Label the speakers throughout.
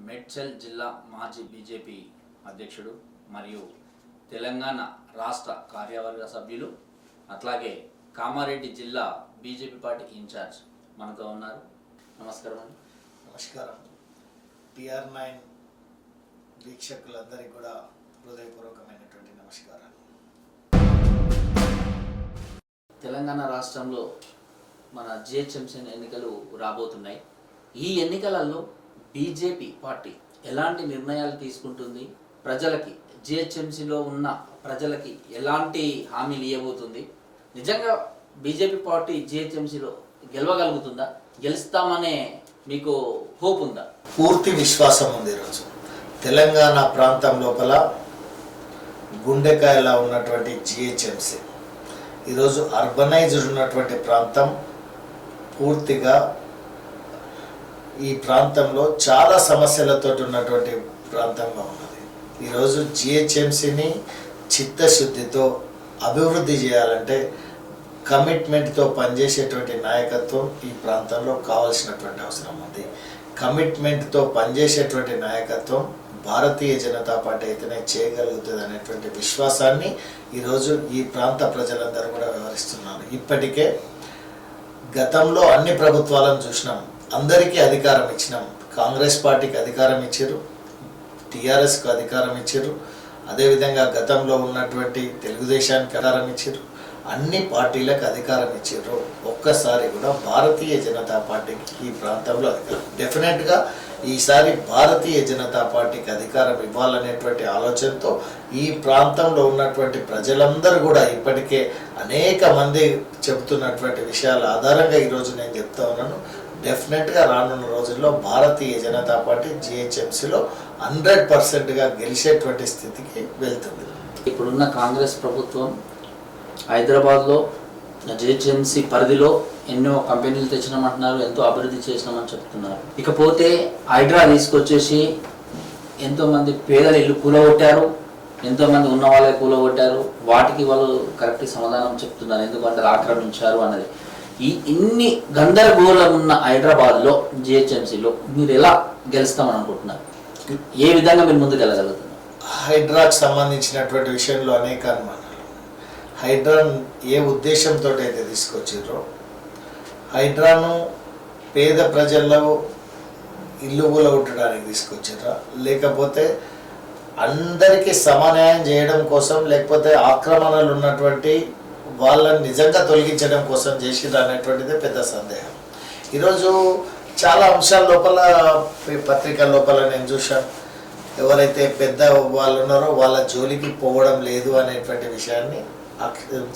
Speaker 1: మేడ్చల్ జిల్లా మాజీ బీజేపీ అధ్యక్షుడు మరియు తెలంగాణ రాష్ట్ర కార్యవర్గ సభ్యులు అట్లాగే కామారెడ్డి జిల్లా బీజేపీ పార్టీ ఇన్ఛార్జ్ మనతో ఉన్నారు. నమస్కారం అండి.
Speaker 2: నమస్కారం. PR9 వీక్షకులందరికీ కూడా హృదయపూర్వకమైనటువంటి నమస్కారాలు.
Speaker 1: తెలంగాణ రాష్ట్రంలో మన GHMC ఎన్నికలు రాబోతున్నాయి. ఈ ఎన్నికలలో బీజేపీ పార్టీ ఎలాంటి నిర్ణయాలు తీసుకుంటుంది, ప్రజలకి GHMCలో ఉన్న ప్రజలకి ఎలాంటి హామీలు ఇవ్వబోతుంది, నిజంగా బీజేపీ పార్టీ GHMCలో గెలవగలుగుతుందా, గెలుస్తామనే మీకు హోప్ ఉందా?
Speaker 2: పూర్తి విశ్వాసం ఉంది. ఈరోజు తెలంగాణ ప్రాంతం లోపల గుండెకాయలా ఉన్నటువంటి GHMC ఈరోజు అర్బనైజ్డ్ ఉన్నటువంటి ప్రాంతం. పూర్తిగా ఈ ప్రాంతంలో చాలా సమస్యలతో ఉన్నటువంటి ప్రాంతంగా ఉన్నది. ఈరోజు GHMCని చిత్తశుద్ధితో అభివృద్ధి చేయాలంటే కమిట్మెంట్తో పనిచేసేటువంటి నాయకత్వం ఈ ప్రాంతంలో కావాల్సినటువంటి అవసరం ఉంది. కమిట్మెంట్తో పనిచేసేటువంటి నాయకత్వం భారతీయ జనతా పార్టీ అయితేనే చేయగలుగుతుంది అనేటువంటి విశ్వాసాన్ని ఈరోజు ఈ ప్రాంత ప్రజలందరూ కూడా వివరిస్తున్నారు. ఇప్పటికే గతంలో అన్ని ప్రభుత్వాలను చూసినాం, అందరికీ అధికారం ఇచ్చినాం. కాంగ్రెస్ పార్టీకి అధికారం ఇచ్చారు, TRSకు అధికారం ఇచ్చారు, అదేవిధంగా గతంలో ఉన్నటువంటి తెలుగుదేశానికి అధికారం ఇచ్చారు, అన్ని పార్టీలకు అధికారం ఇచ్చారు. ఒక్కసారి కూడా భారతీయ జనతా పార్టీకి ఈ ప్రాంతంలో అధికారం డెఫినెట్గా ఈసారి భారతీయ జనతా పార్టీకి అధికారం ఇవ్వాలనేటువంటి ఆలోచనతో ఈ ప్రాంతంలో ఉన్నటువంటి ప్రజలందరూ కూడా ఇప్పటికే అనేక మంది చెబుతున్నటువంటి విషయాల ఆధారంగా ఈరోజు నేను చెప్తా ఉన్నాను. డెఫినెట్గా రానున్న రోజుల్లో భారతీయ జనతా పార్టీ GHMCలో 100%గా గెలిచేటువంటి స్థితికి వెళ్తుంది.
Speaker 1: ఇప్పుడున్న కాంగ్రెస్ ప్రభుత్వం హైదరాబాద్లో GHMC పరిధిలో ఎన్నో కంపెనీలు తెచ్చినామంటున్నారు, ఎంతో అభివృద్ధి చేసినామని చెప్తున్నారు. ఇకపోతే హైడ్రా తీసుకొచ్చేసి ఎంతోమంది పేదల ఇల్లు కూలగొట్టారు, ఎంతోమంది ఉన్న వాళ్ళే కూలగొట్టారు. వాటికి వాళ్ళు కరెక్ట్ సమాధానం చెప్తున్నారు, ఎందుకంటే ఆక్రమించారు అన్నది. ఈ ఇన్ని గందరగోళం ఉన్న హైదరాబాద్లో GHMCలో మీరు ఎలా గెలుస్తామని అనుకుంటున్నారు? ఏ విధంగా మీరు ముందుకు వెళ్ళగలుగుతున్నారు?
Speaker 2: హైడ్రాకు సంబంధించినటువంటి విషయంలో అనేక అనుమానాలు. హైడ్రాను ఏ ఉద్దేశంతో అయితే తీసుకొచ్చారో, హైడ్రాను పేద ప్రజల్లో ఇల్లు కూలగొట్టడానికి తీసుకొచ్చారా, లేకపోతే అందరికీ సమన్యాయం చేయడం కోసం, లేకపోతే ఆక్రమణలు ఉన్నటువంటి వాళ్ళని నిజంగా తొలగించడం కోసం చేసిరా అనేటువంటిదే పెద్ద సందేహం. ఈరోజు చాలా అంశాల లోపల పత్రికల లోపల నేను చూశాను, ఎవరైతే పెద్ద వాళ్ళు ఉన్నారో వాళ్ళ జోలికి పోవడం లేదు అనేటువంటి విషయాన్ని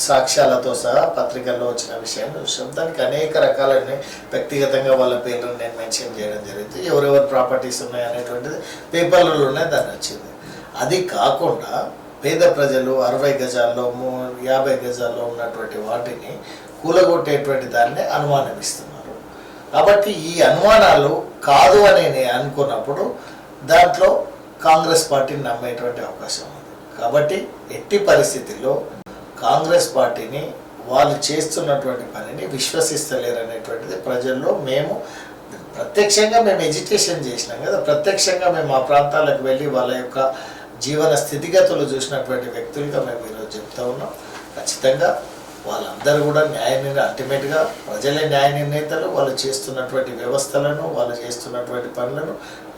Speaker 2: సాక్ష్యాలతో సహా పత్రికల్లో వచ్చిన విషయాన్ని చూసాం. దానికి అనేక రకాలైన వ్యక్తిగతంగా వాళ్ళ పేర్లను నేను మెన్షన్ చేయడం జరిగింది. ఎవరెవరు ప్రాపర్టీస్ ఉన్నాయి అనేటువంటిది పేపర్లలోనే దాన్ని వచ్చింది. అది కాకుండా పేద ప్రజలు 60 గజాల్లో 50 గజాల్లో ఉన్నటువంటి వాటిని కూలగొట్టేటువంటి దాన్ని అనుమానమిస్తున్నారు. కాబట్టి ఈ అనుమానాలు కాదు అని నేను అనుకున్నప్పుడు దాంట్లో కాంగ్రెస్ పార్టీని నమ్మేటువంటి అవకాశం ఉంది. కాబట్టి ఎట్టి పరిస్థితుల్లో కాంగ్రెస్ పార్టీని వాళ్ళు చేస్తున్నటువంటి పనిని విశ్వసిస్తలేరు అనేటువంటిది ప్రజల్లో మేము ప్రత్యక్షంగా ఎడ్యుకేషన్ చేసినాం కదా, ప్రత్యక్షంగా మేము ఆ ప్రాంతాలకు వెళ్ళి వాళ్ళ యొక్క జీవన స్థితిగతులు చూసినటువంటి వ్యక్తులుగా మేము ఈరోజు చెప్తా ఉన్నాం. ఖచ్చితంగా వాళ్ళందరూ కూడా అల్టిమేట్గా ప్రజలే న్యాయ నిర్ణేతలు. వాళ్ళు చేస్తున్నటువంటి వ్యవస్థలను, వాళ్ళు చేస్తున్నటువంటి పనులను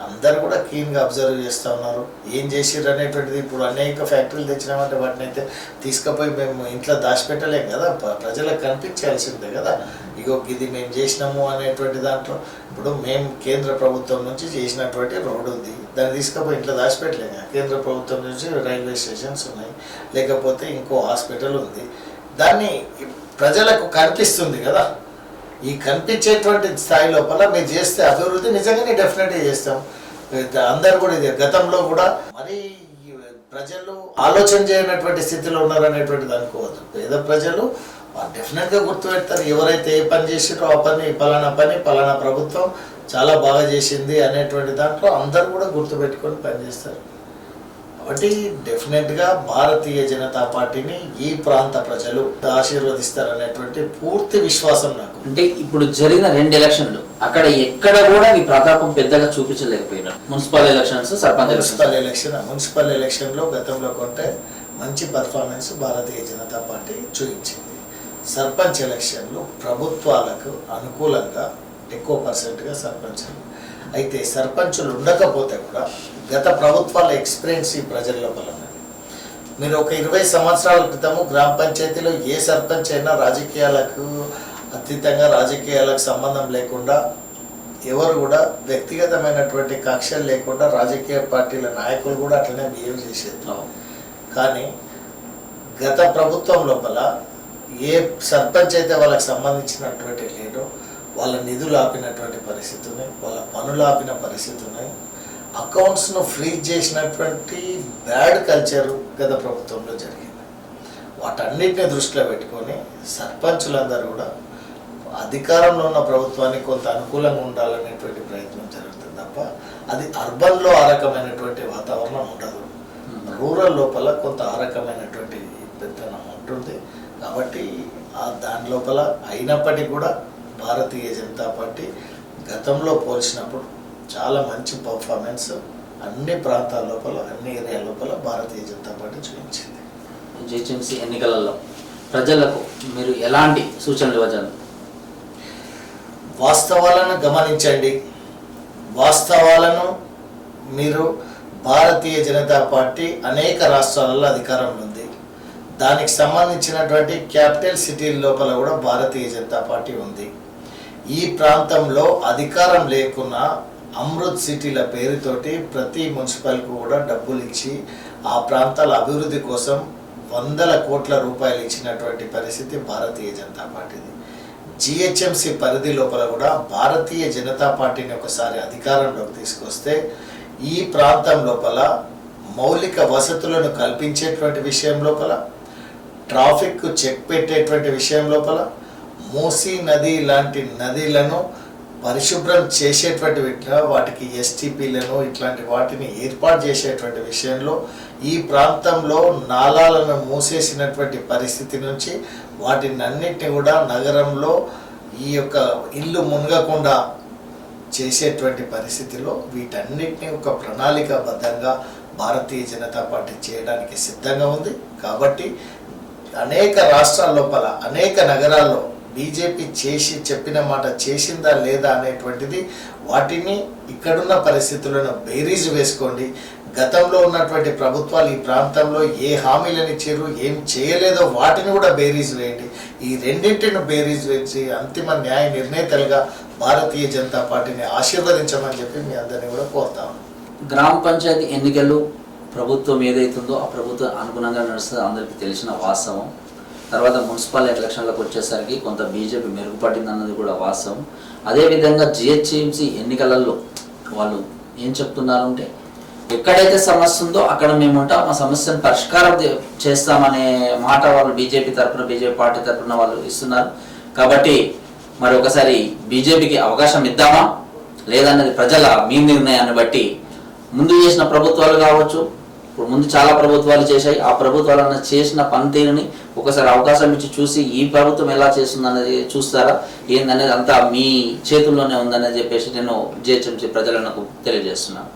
Speaker 2: అందరూ కూడా క్లీన్గా అబ్జర్వ్ చేస్తూ ఉన్నారు. ఏం చేసిర్రు అనేటువంటిది ఇప్పుడు అనేక ఫ్యాక్టరీలు తెచ్చినామంటే వాటిని అయితే తీసుకుపోయి మేము ఇంట్లో దాచిపెట్టలేం కదా, ప్రజలకు కనిపించాల్సిందే కదా. ఇగో ఇది మేము చేసినాము అనేటువంటి దాంట్లో ఇప్పుడు మేము కేంద్ర ప్రభుత్వం నుంచి చేసినటువంటి రోడ్డు ఉంది, దాన్ని తీసుకుపోయి ఇంట్లో దాచిపెట్టలేము. కేంద్ర ప్రభుత్వం నుంచి రైల్వే స్టేషన్స్ ఉన్నాయి, లేకపోతే ఇంకో హాస్పిటల్ ఉంది, దాన్ని ప్రజలకు కనిపిస్తుంది కదా. ఈ కనిపించేటువంటి స్థాయి లోపల మీరు చేస్తే అభివృద్ధి నిజంగానే డెఫినెట్గా చేస్తాం. అందరు కూడా ఇది గతంలో కూడా మరి ప్రజలు ఆలోచన చేయనటువంటి స్థితిలో ఉన్నారనేటువంటిది అనుకోవద్దు. పేద ప్రజలు డెఫినెట్గా గుర్తుపెడతారు. ఎవరైతే ఏ పని చేసిరో ఆ పని పలానా ప్రభుత్వం చాలా బాగా చేసింది అనేటువంటి దాంట్లో అందరూ కూడా గుర్తుపెట్టుకొని పనిచేస్తారు. కాబట్టి డెఫినెట్గా భారతీయ జనతా పార్టీని ఈ ప్రాంత ప్రజలు ఆశీర్వదిస్తారనేటువంటి పూర్తి విశ్వాసం నాకు.
Speaker 1: అంటే ఇప్పుడు జరిగిన 2 ఎలక్షన్లు అక్కడ ఎక్కడ కూడా మీ ప్రతాపం పెద్దగా చూపించలేకపోయినారు. మున్సిపల్ ఎలక్షన్స్, సర్పంచ్
Speaker 2: మున్సిపల్ ఎలక్షన్లో గతంలో కొంటే మంచి పర్ఫార్మెన్స్ భారతీయ జనతా పార్టీ చూపించింది. సర్పంచ్ ఎలక్షన్లు ప్రభుత్వాలకు అనుకూలంగా ఎక్కువ పర్సెంట్గా సర్పంచులు. అయితే సర్పంచులు ఉండకపోతే కూడా గత ప్రభుత్వాల ఎక్స్పీరియన్స్ ఈ ప్రజల లోపల ఉన్నది. మీరు ఒక 20 సంవత్సరాల క్రితము గ్రామ పంచాయతీలో ఏ సర్పంచ్ అయినా రాజకీయాలకు అతీతంగా, రాజకీయాలకు సంబంధం లేకుండా, ఎవరు కూడా వ్యక్తిగతమైనటువంటి కక్షలు లేకుండా రాజకీయ పార్టీల నాయకులు కూడా అట్లనే బిహేవ్ చేసేది. కానీ గత ప్రభుత్వం లోపల ఏ సర్పంచ్ అయితే వాళ్ళకి సంబంధించినటువంటి లేడో వాళ్ళ నిధులు ఆపినటువంటి పరిస్థితి ఉన్నాయి, వాళ్ళ పనులు ఆపిన పరిస్థితి ఉన్నాయి, అకౌంట్స్ను ఫ్రీజ్ చేసినటువంటి బ్యాడ్ కల్చర్ గత ప్రభుత్వంలో జరిగింది. వాటన్నిటిని దృష్టిలో పెట్టుకొని సర్పంచులందరూ కూడా అధికారంలో ఉన్న ప్రభుత్వానికి కొంత అనుకూలంగా ఉండాలనేటువంటి ప్రయత్నం జరుగుతుంది తప్ప అది అర్బన్లో ఆ రకమైనటువంటి వాతావరణం ఉండదు. రూరల్ లోపల కొంత ఆ రకమైనటువంటి పెత్తనం ఉంటుంది. కాబట్టి దాని లోపల అయినప్పటికీ కూడా భారతీయ జనతా పార్టీ గతంలో పోల్చినప్పుడు చాలా మంచి పర్ఫార్మెన్స్ అన్ని ప్రాంతాల లోపల, అన్ని ఏరియా లోపల భారతీయ జనతా పార్టీ చూపించింది.
Speaker 1: జిహెచ్ఎంసీ ఎన్నికలలో ప్రజలకు మీరు ఎలాంటి సూచనలు ఇవ్వగలరు?
Speaker 2: వాస్తవాలను గమనించండి. వాస్తవాలను మీరు భారతీయ జనతా పార్టీ అనేక రాష్ట్రాలలో అధికారంలో ఉంది. దానికి సంబంధించినటువంటి క్యాపిటల్ సిటీల లోపల కూడా భారతీయ జనతా పార్టీ ఉంది. ఈ ప్రాంతంలో అధికారం లేకున్నా అమృత్ సిటీల పేరుతోటి ప్రతి మున్సిపల్కు కూడా డబ్బులు ఇచ్చి ఆ ప్రాంతాల అభివృద్ధి కోసం 100 కోట్ల రూపాయలు ఇచ్చినటువంటి పరిస్థితి భారతీయ జనతా పార్టీది. జిహెచ్ఎంసి పరిధి లోపల కూడా భారతీయ జనతా పార్టీని ఒకసారి అధికారంలోకి తీసుకొస్తే ఈ ప్రాంతం లోపల మౌలిక వసతులను కల్పించేటువంటి విషయం లోపల, ట్రాఫిక్ చెక్ పెట్టేటువంటి విషయం లోపల, మూసీ నది లాంటి నదిలను పరిశుభ్రం చేసేటువంటి వాటికి ఎస్టీపీలను ఇట్లాంటి వాటిని ఏర్పాటు చేసేటువంటి విషయంలో, ఈ ప్రాంతంలో నాలాలను మూసేసినటువంటి పరిస్థితి నుంచి వాటిని అన్నిటిని కూడా నగరంలో ఈ యొక్క ఇల్లు మునగకుండా చేసేటువంటి పరిస్థితిలో వీటన్నిటిని ఒక ప్రణాళికాబద్ధంగా భారతీయ జనతా పార్టీ చేయడానికి సిద్ధంగా ఉంది. కాబట్టి అనేక రాష్ట్రాల లోపల, అనేక నగరాల్లో బీజేపీ చెప్పిన మాట చేసిందా లేదా అనేటువంటిది వాటిని ఇక్కడున్న పరిస్థితులను బేరీజు వేసుకోండి. గతంలో ఉన్నటువంటి ప్రభుత్వాలు ఈ ప్రాంతంలో ఏ హామీలను ఇచ్చారు, ఏం చేయలేదో వాటిని కూడా బేరీజు వేయండి. ఈ రెండింటిని బేరీజు వేసి అంతిమ న్యాయ నిర్ణేతలుగా భారతీయ జనతా పార్టీని ఆశీర్వదించమని చెప్పి మీ అందరినీ కూడా కోరుతాము.
Speaker 1: గ్రామ పంచాయతీ ఎన్నికలు ప్రభుత్వం ఏదైతుందో ఆ ప్రభుత్వం అనుగుణంగా నడుస్తుంది, అందరికీ తెలిసిన వాస్తవం. తర్వాత మున్సిపల్ ఎలక్షన్లకు వచ్చేసరికి కొంత బీజేపీ మెరుగుపడింది అన్నది కూడా వాస్తవం. అదేవిధంగా జిహెచ్ఎంసీ ఎన్నికలలో వాళ్ళు ఏం చెప్తున్నారు అంటే, ఎక్కడైతే సమస్య ఉందో అక్కడ మేము ఉంటాం, ఆ సమస్యను పరిష్కారం చేస్తామనే మాట వాళ్ళు బీజేపీ తరఫున, బీజేపీ పార్టీ తరఫున వాళ్ళు ఇస్తున్నారు. కాబట్టి మరి ఒకసారి బీజేపీకి అవకాశం ఇద్దామా లేదన్నది ప్రజల మీ నిర్ణయాన్ని బట్టి, ముందు చేసిన ప్రభుత్వాలు కావచ్చు, ఇప్పుడు ముందు చాలా ప్రభుత్వాలు చేశాయి, ఆ ప్రభుత్వాలను చేసిన పనితీరుని ఒకసారి అవకాశం ఇచ్చి చూసి ఈ ప్రభుత్వం ఎలా చేస్తుందనేది చూస్తారా ఏందనేది అంతా మీ చేతుల్లోనే ఉందనేది చెప్పేసి నేను జిహెచ్ఎంసీ ప్రజలకు తెలియజేస్తున్నాను.